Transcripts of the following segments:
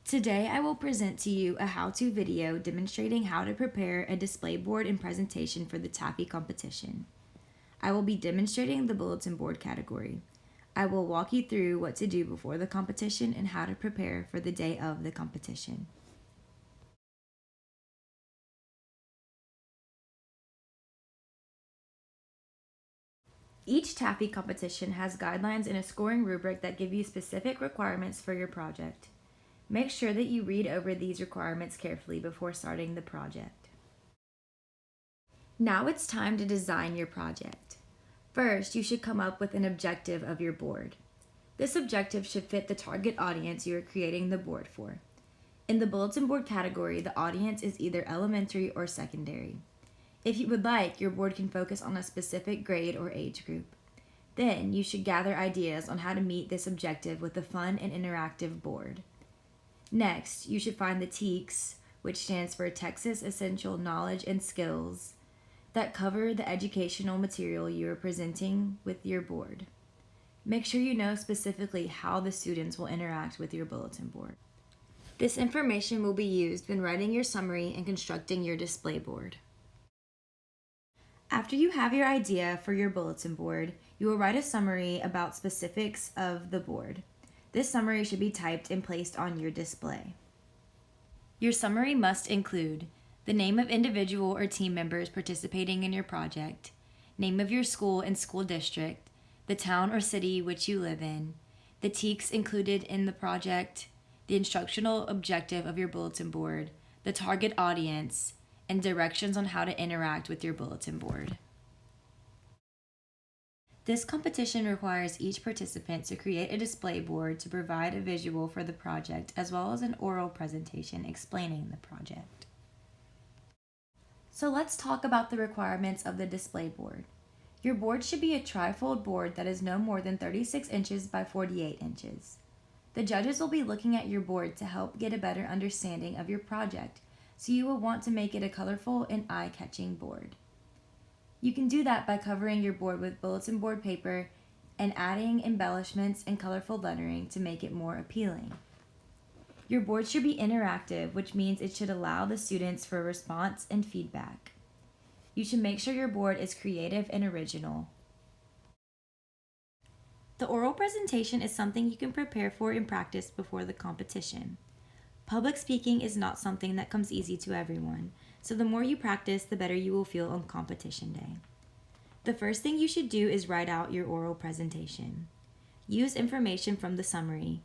Today I will present to you a how-to video demonstrating how to prepare a display board and presentation for the TAFE competition. I will be demonstrating the bulletin board category. I will walk you through what to do before the competition and how to prepare for the day of the competition. Each TAFE competition has guidelines and a scoring rubric that give you specific requirements for your project. Make sure that you read over these requirements carefully before starting the project. Now it's time to design your project. First, you should come up with an objective of your board. This objective should fit the target audience you are creating the board for. In the bulletin board category, the audience is either elementary or secondary. If you would like, your board can focus on a specific grade or age group. Then, you should gather ideas on how to meet this objective with a fun and interactive board. Next, you should find the TEKS, which stands for Texas Essential Knowledge and Skills, that cover the educational material you are presenting with your board. Make sure you know specifically how the students will interact with your bulletin board. This information will be used when writing your summary and constructing your display board. After you have your idea for your bulletin board, you will write a summary about specifics of the board. This summary should be typed and placed on your display. Your summary must include the name of individual or team members participating in your project, name of your school and school district, the town or city which you live in, the TEKS included in the project, the instructional objective of your bulletin board, the target audience, and directions on how to interact with your bulletin board. This competition requires each participant to create a display board to provide a visual for the project as well as an oral presentation explaining the project. So let's talk about the requirements of the display board. Your board should be a trifold board that is no more than 36 inches by 48 inches. The judges will be looking at your board to help get a better understanding of your project, so you will want to make it a colorful and eye-catching board. You can do that by covering your board with bulletin board paper and adding embellishments and colorful lettering to make it more appealing. Your board should be interactive, which means it should allow the students for response and feedback. You should make sure your board is creative and original. The oral presentation is something you can prepare for and practice before the competition. Public speaking is not something that comes easy to everyone, so the more you practice, the better you will feel on competition day. The first thing you should do is write out your oral presentation. Use information from the summary,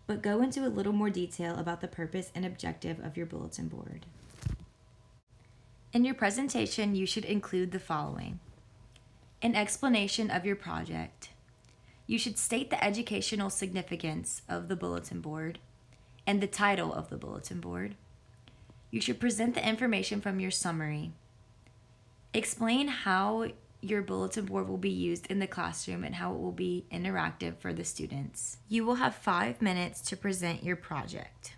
but go into a little more detail about the purpose and objective of your bulletin board. In your presentation, you should include the following: an explanation of your project. You should state the educational significance of the bulletin board and the title of the bulletin board. You should present the information from your summary. Explain how your bulletin board will be used in the classroom and how it will be interactive for the students. You will have 5 minutes to present your project.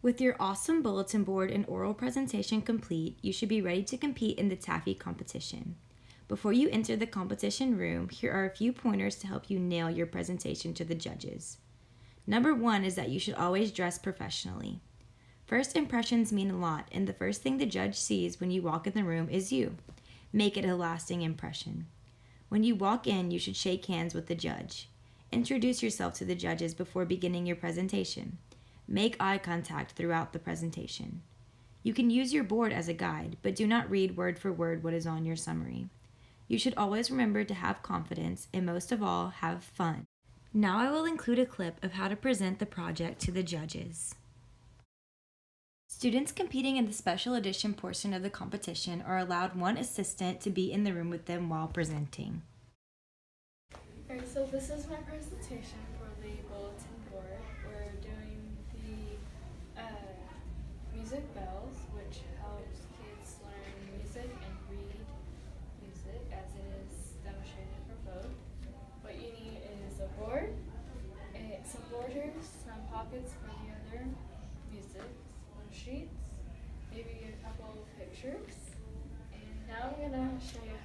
With your awesome bulletin board and oral presentation complete, you should be ready to compete in the TAFE competition. Before you enter the competition room, here are a few pointers to help you nail your presentation to the judges. Number 1 is that you should always dress professionally. First impressions mean a lot, and the first thing the judge sees when you walk in the room is you. Make it a lasting impression. When you walk in, you should shake hands with the judge. Introduce yourself to the judges before beginning your presentation. Make eye contact throughout the presentation. You can use your board as a guide, but do not read word for word what is on your summary. You should always remember to have confidence and most of all, have fun. Now I will include a clip of how to present the project to the judges. Students competing in the special edition portion of the competition are allowed one assistant to be in the room with them while presenting. Alright, so this is my presentation for the bulletin board. We're doing the music bells, which helps kids learn music and read music as it is demonstrated for both. What you need is a board, some borders, some pockets for the other music, some sheets, maybe a couple of pictures. And now I'm going to show you